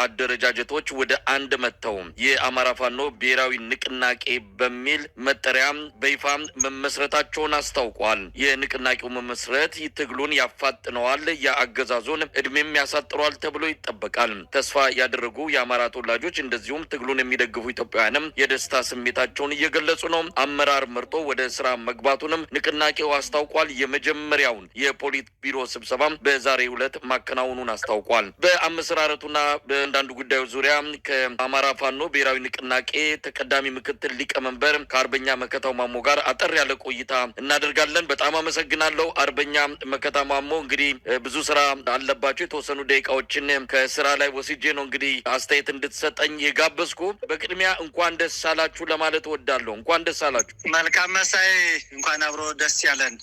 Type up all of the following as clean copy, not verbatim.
አደረጃጀቶች ወደ አንድ መተው የአማራ ፋኖ ብሔራዊ ንቅናቄ በሚል መጠሪያ በይፋ መመስረታቸውን አስታውቋል። የንቅናቄው መመስረት ትግሉን ያፋጥነዋል፣ የአገዛዙን እድሜም ያሳጥረዋል ተብሎ ይጠበቃል። ተስፋ ያደረጉ የአማራ ተወላጆች እንደዚሁም ትግሉን የሚደግፉ ኢትዮጵያውያንም የደስታ ስሜታቸውን እየገለጹ ነው። አመራር መርጦ ወደ ስራ መግባቱንም ንቅናቄው አስታውቋል። የመጀመሪያውን የፖሊት ቢሮ ስብሰባ በዛሬው ዕለት ማከናወኑን አስታውቋል። በአመሰራረቱና በአንዳንድ ጉዳዮች ዙሪያ ከአማራ ፋኖ ብሔራዊ ንቅናቄ ተቀዳሚ ምክትል ሊቀመንበር ከአርበኛ መከታው ማሞ ጋር አጠር ያለ ቆይታ እናደርጋለን። በጣም አመሰግናለሁ አርበኛ መከታው ማሞ። እንግዲህ ብዙ ስራ አለባቸው። የተወሰኑ ደቂቃዎችን ከስራ ላይ ወስጄ ነው እንግዲህ አስተያየት እንድትሰጠኝ የጋበዝኩ። በቅድሚያ እንኳን ደስ አላችሁ ለማለት እወዳለሁ። እንኳን ደስ አላችሁ። መልካም መሳይ። እንኳን አብሮ ደስ ያለን።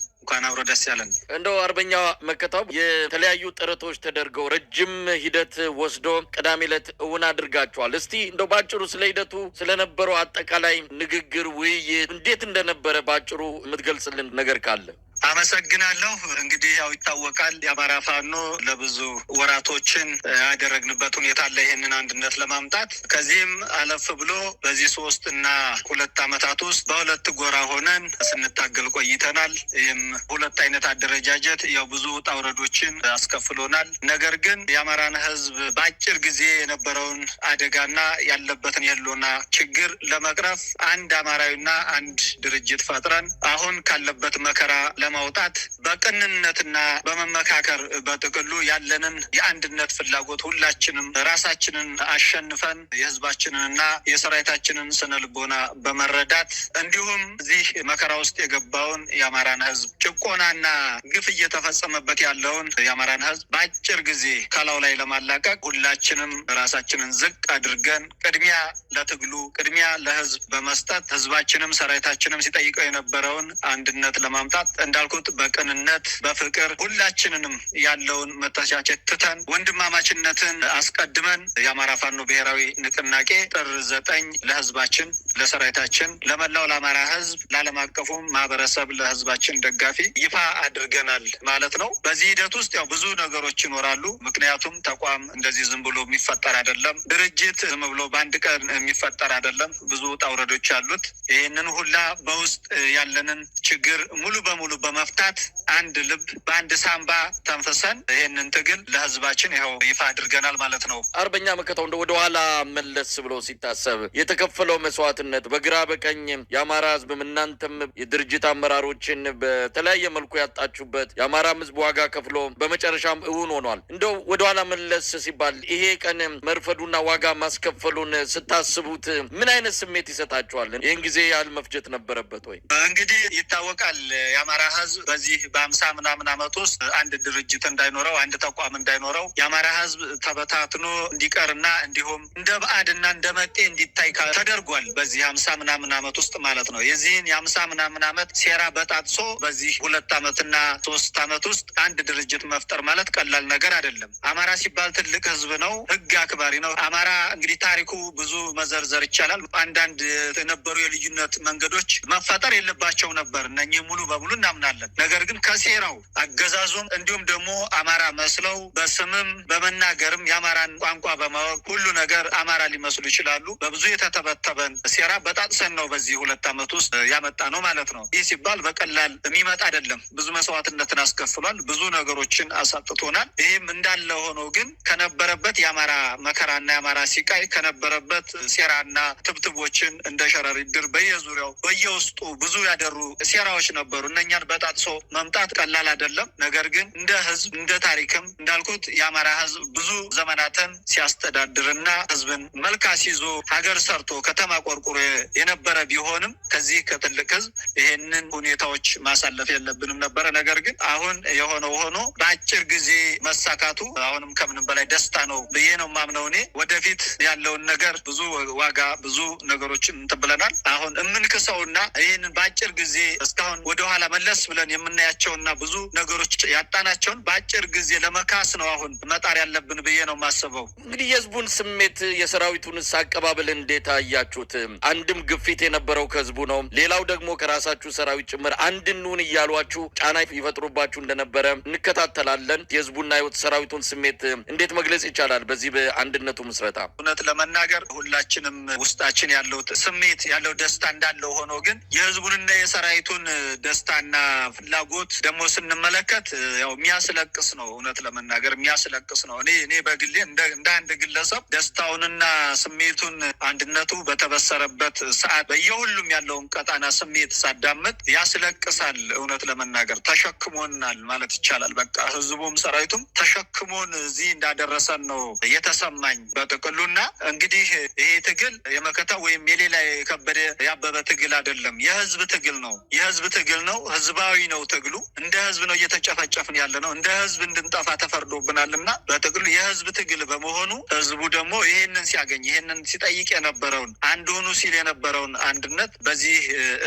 እንደው አርበኛ መከታው የተለያዩ ጥረቶች ተደርገው ረጅም ሂደት ወስዶ ቅዳሜ ዕለት እውን አድርጋችኋል። እስቲ እንደው ባጭሩ ስለ ሂደቱ ስለነበረው አጠቃላይ ንግግር ውይይት እንዴት እንደነበረ ባጭሩ የምትገልጽልን ነገር ካለ? አመሰግናለሁ። እንግዲህ ያው ይታወቃል የአማራ ፋኖ ለብዙ ወራቶችን ያደረግንበት ሁኔታ አለ ይሄንን አንድነት ለማምጣት። ከዚህም አለፍ ብሎ በዚህ 3 እና 2 ዓመታት ውስጥ በሁለት ጎራ ሆነን ስንታገል ቆይተናል። ይህም ሁለት አይነት አደረጃጀት ያው ብዙ ውጣ ውረዶችን አስከፍሎናል። ነገር ግን የአማራን ሕዝብ በአጭር ጊዜ የነበረውን አደጋና ያለበትን የህልውና ችግር ለመቅረፍ አንድ አማራዊና አንድ ድርጅት ፈጥረን አሁን ካለበት መከራ ለማውጣት በቅንነትና በመመካከር በጥቅሉ ያለንን የአንድነት ፍላጎት ሁላችንም ራሳችንን አሸንፈን የህዝባችንንና የሰራዊታችንን ስነ ልቦና በመረዳት እንዲሁም እዚህ መከራ ውስጥ የገባውን የአማራን ህዝብ ጭቆናና ግፍ እየተፈጸመበት ያለውን የአማራን ህዝብ በአጭር ጊዜ ከላዩ ላይ ለማላቀቅ ሁላችንም ራሳችንን ዝቅ አድርገን ቅድሚያ ለትግሉ ቅድሚያ ለህዝብ በመስጠት ህዝባችንም ሰራዊታችንም ሲጠይቀው የነበረውን አንድነት ለማምጣት እንዳልኩት በቅንነት በፍቅር ሁላችንንም ያለውን መተቻቸት ትተን ወንድማማችነትን አስቀድመን የአማራ ፋኖ ብሔራዊ ንቅናቄ ጥር 9 ለህዝባችን ለሰራዊታችን ለመላው ለአማራ ህዝብ ለዓለም አቀፉ ማህበረሰብ ለህዝባችን ደጋፊ ይፋ አድርገናል ማለት ነው። በዚህ ሂደት ውስጥ ያው ብዙ ነገሮች ይኖራሉ። ምክንያቱም ተቋም እንደዚህ ዝም ብሎ የሚፈጠር አይደለም። ድርጅት ዝም ብሎ በአንድ ቀን የሚፈጠር አይደለም። ብዙ ውጣ ውረዶች አሉት። ይህንን ሁላ በውስጥ ያለንን ችግር ሙሉ በሙሉ በመፍታት አንድ ልብ በአንድ ሳምባ ተንፈሰን ይህንን ትግል ለህዝባችን ይኸው ይፋ አድርገናል ማለት ነው። አርበኛ መከታው እንደ ወደ ኋላ መለስ ብሎ ሲታሰብ የተከፈለው መስዋዕትነት በግራ በቀኝ የአማራ ህዝብም እናንተም የድርጅት አመራሮችን በተለያየ መልኩ ያጣችሁበት የአማራ ህዝብ ዋጋ ከፍሎ በመጨረሻም እውን ሆኗል። እንደው ወደ ኋላ መለስ ሲባል ይሄ ቀን መርፈዱና ዋጋ ማስከፈሉን ስታስቡት ምን አይነት ስሜት ይሰጣችኋል? ይህን ጊዜ ያህል መፍጀት ነበረበት ወይ? እንግዲህ ይታወቃል የአማራ ህዝብ በዚህ በ50 ምናምን ዓመት ውስጥ አንድ ድርጅት እንዳይኖረው አንድ ተቋም እንዳይኖረው የአማራ ህዝብ ተበታትኖ እንዲቀርና እንዲሁም እንደ ባዕድና እንደ መጤ እንዲታይ ተደርጓል። በዚህ 50 ምናምን ዓመት ውስጥ ማለት ነው። የዚህን የ50 ምናምን ዓመት ሴራ በጣጥሶ በዚህ 2 ዓመትና 3 ዓመት ውስጥ አንድ ድርጅት መፍጠር ማለት ቀላል ነገር አይደለም። አማራ ሲባል ትልቅ ህዝብ ነው፣ ህግ አክባሪ ነው። አማራ እንግዲህ ታሪኩ ብዙ መዘርዘር ይቻላል። አንዳንድ የነበሩ የልዩነት መንገዶች መፈጠር የለባቸው ነበር። እነኚህ ሙሉ በሙሉ እናምናለን። ነገር ግን ከሴራው አገዛዙም እንዲሁም ደግሞ አማራ መስለው በስምም በመናገርም የአማራን ቋንቋ በማወቅ ሁሉ ነገር አማራ ሊመስሉ ይችላሉ። በብዙ የተተበተበን ሴራ በጣጥሰን ነው በዚህ 2 ዓመት ውስጥ ያመጣ ነው ማለት ነው። ይህ ሲባል በቀላል የሚመጣ አይደለም። ብዙ መስዋዕትነትን አስከፍሏል። ብዙ ነገሮችን አሳጥቶናል። ይህም እንዳለ ሆኖ ግን ከነበረበት የአማራ መከራና የአማራ ሲቃይ ከነበረበት ሴራና ትብትቦችን እንደ ሸረሪት ድር በየዙሪያው በየውስጡ ብዙ ያደሩ ሴራዎች ነበሩ። እነኛን በጣጥሶ መምጣት ቀላል አይደለም። ነገር ግን እንደ ህዝብ እንደ ታሪክም እንዳልኩት የአማራ ህዝብ ብዙ ዘመናትን ሲያስተዳድርና ህዝብን መልክ አስይዞ ሀገር ሰርቶ ከተማ ቆርቁሮ የነበረ ቢሆንም ከዚህ ከትልቅ ህዝብ ይሄንን ሁኔታዎች ማሳለፍ የለብንም ነበረ። ነገር ግን አሁን የሆነው ሆኖ በአጭር ጊዜ መሳካቱ አሁንም ከምንም በላይ ደስታ ነው ብዬ ነው ማምነው። እኔ ወደፊት ያለውን ነገር ብዙ ዋጋ ብዙ ነገሮችን እንትን ብለናል። አሁን የምንክሰውና ይህንን በአጭር ጊዜ እስካሁን ወደኋላ መለስ መለስ ብለን የምናያቸውና ብዙ ነገሮች ያጣናቸውን በአጭር ጊዜ ለመካስ ነው አሁን መጣር ያለብን ብዬ ነው የማስበው። እንግዲህ የህዝቡን ስሜት የሰራዊቱንስ አቀባበል እንዴት አያችሁት? አንድም ግፊት የነበረው ከህዝቡ ነው፣ ሌላው ደግሞ ከራሳችሁ ሰራዊት ጭምር አንድ እንሁን እያሏችሁ ጫና ይፈጥሩባችሁ እንደነበረ እንከታተላለን። የህዝቡና ሰራዊቱን ስሜት እንዴት መግለጽ ይቻላል? በዚህ በአንድነቱ ምስረታ እውነት ለመናገር ሁላችንም ውስጣችን ያለው ስሜት ያለው ደስታ እንዳለው ሆኖ ግን የህዝቡንና የሰራዊቱን ደስታና ፍላጎት ደግሞ ስንመለከት ያው የሚያስለቅስ ነው። እውነት ለመናገር የሚያስለቅስ ነው። እኔ በግሌ እንደ አንድ ግለሰብ ደስታውንና ስሜቱን አንድነቱ በተበሰረበት ሰዓት በየሁሉም ያለውን ቀጣና ስሜት ሳዳምጥ ያስለቅሳል። እውነት ለመናገር ተሸክሞናል ማለት ይቻላል። በቃ ህዝቡም ሰራዊቱም ተሸክሞን እዚህ እንዳደረሰን ነው የተሰማኝ በጥቅሉና እንግዲህ ይሄ ትግል የመከታ ወይም የሌላ የከበደ ያበበ ትግል አይደለም። የህዝብ ትግል ነው። የህዝብ ትግል ነው። ህዝባዊ ነው ትግሉ። እንደ ህዝብ ነው እየተጨፈጨፍን ያለ ነው። እንደ ህዝብ እንድንጠፋ ተፈርዶብናልና በጥቅሉ የህዝብ ትግል በመሆኑ ህዝቡ ደግሞ ይሄንን ሲያገኝ ይሄንን ሲጠይቅ የነበረውን አንድ ሆኑ ሲል የነበረውን አንድነት በዚህ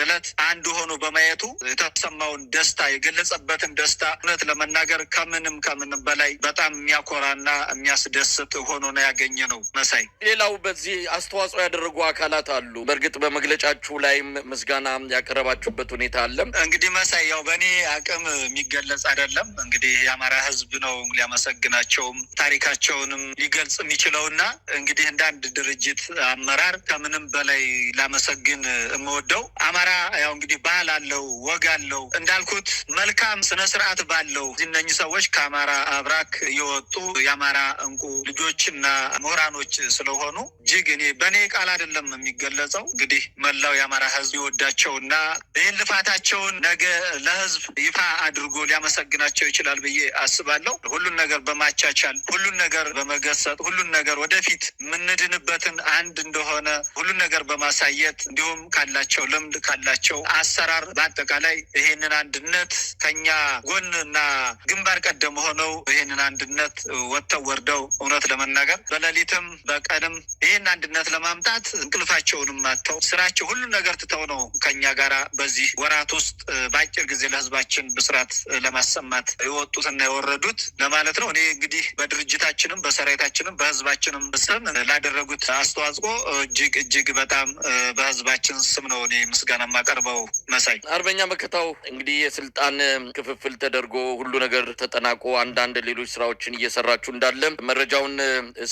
እለት አንድ ሆኖ በማየቱ የተሰማውን ደስታ የገለጸበትን ደስታ እውነት ለመናገር ከምንም በላይ በጣም የሚያኮራና የሚያስደስት ሆኖ ነው ያገኘ ነው። መሳይ ሌላው በዚህ አስተዋጽኦ ያደረጉ አካላት አሉ። በእርግጥ በመግለጫችሁ ላይም ምስጋና ያቀረባችሁበት ሁኔታ አለ። እንግዲህ መሳይ ያው በእኔ አቅም የሚገለጽ አይደለም። እንግዲህ የአማራ ህዝብ ነው ሊያመሰግናቸውም ታሪካቸውንም ሊገልጽ የሚችለውና እንግዲህ እንደ አንድ ድርጅት አመራር ከምንም በላይ ላመሰግን የምወደው አማራ ያው እንግዲህ ባህል አለው፣ ወግ አለው፣ እንዳልኩት መልካም ስነ ስርዓት ባለው እነኚህ ሰዎች ከአማራ አብራክ የወጡ የአማራ እንቁ ልጆችና ምሁራኖች ስለሆኑ እጅግ እኔ በእኔ ቃል አይደለም የሚገለጸው። እንግዲህ መላው የአማራ ህዝብ ይወዳቸውና ይህን ልፋታቸውን ነገ ለህዝብ ይፋ አድርጎ ሊያመሰግናቸው ይችላል ብዬ አስባለሁ። ሁሉን ነገር በማቻቻል ሁሉን ነገር በመገሰጥ ሁሉን ነገር ወደፊት የምንድንበትን አንድ እንደሆነ ሁሉን ነገር በማሳየት እንዲሁም ካላቸው ልምድ ካላቸው አሰራር በአጠቃላይ ይሄንን አንድነት ከኛ ጎን እና ግንባር ቀደም ሆነው ይሄንን አንድነት ወጥተው ወርደው እውነት ለመናገር በሌሊትም በቀንም ይህን አንድነት ለማምጣት እንቅልፋቸውንም ማጥተው ስራቸው ሁሉን ነገር ትተው ነው ከኛ ጋራ በዚህ ወራት ውስጥ በአጭር ጊዜ ለህዝባችን ብስራት ለማሰማት የወጡትና የወረዱት ለማለት ነው። እኔ እንግዲህ በድርጅታችንም በሰራዊታችንም በህዝባችንም ስም ላደረጉት አስተዋጽኦ እጅግ በጣም በህዝባችን ስም ነው እኔ ምስጋና የማቀርበው። መሳይ አርበኛ መከታው እንግዲህ የስልጣን ክፍፍል ተደርጎ ሁሉ ነገር ተጠናቆ አንዳንድ ሌሎች ስራዎችን እየሰራችሁ እንዳለ መረጃውን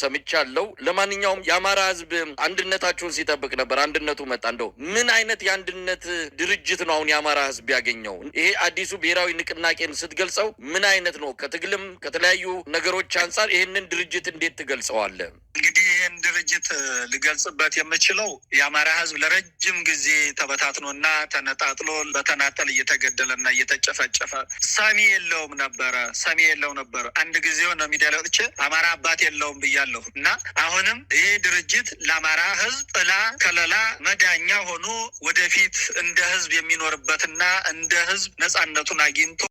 ሰምቻለሁ። ለማንኛውም የአማራ ህዝብ አንድነታችሁን ሲጠብቅ ነበር። አንድነቱ መጣ። እንደው ምን አይነት የአንድነት ድርጅት ነው አሁን የአማራ ህዝብ ያገኘው? ይሄ አዲሱ ብሔራዊ ንቅናቄን ስትገልጸው ምን አይነት ነው? ከትግልም ከተለያዩ ነገሮች አንጻር ይህንን ድርጅት እንዴት ትገልጸዋለህ? እንግዲህ ይህን ድርጅት ልገልጽበት የምችለው የአማራ ህዝብ ለረጅም ጊዜ ተበታትኖና ተነጣጥሎ በተናጠል እየተገደለና እየተጨፈጨፈ ሰሚ የለውም ነበር። አንድ ጊዜ ሆነ ሚዲያ ላይ ወጥቼ አማራ አባት የለውም ብያለሁ እና አሁንም ይሄ ድርጅት ለአማራ ህዝብ ጥላ ከለላ መዳኛ ሆኖ ወደፊት እንደ ህዝብ የሚኖርበትና እንደ ህዝብ ነጻነቱን አግኝቶ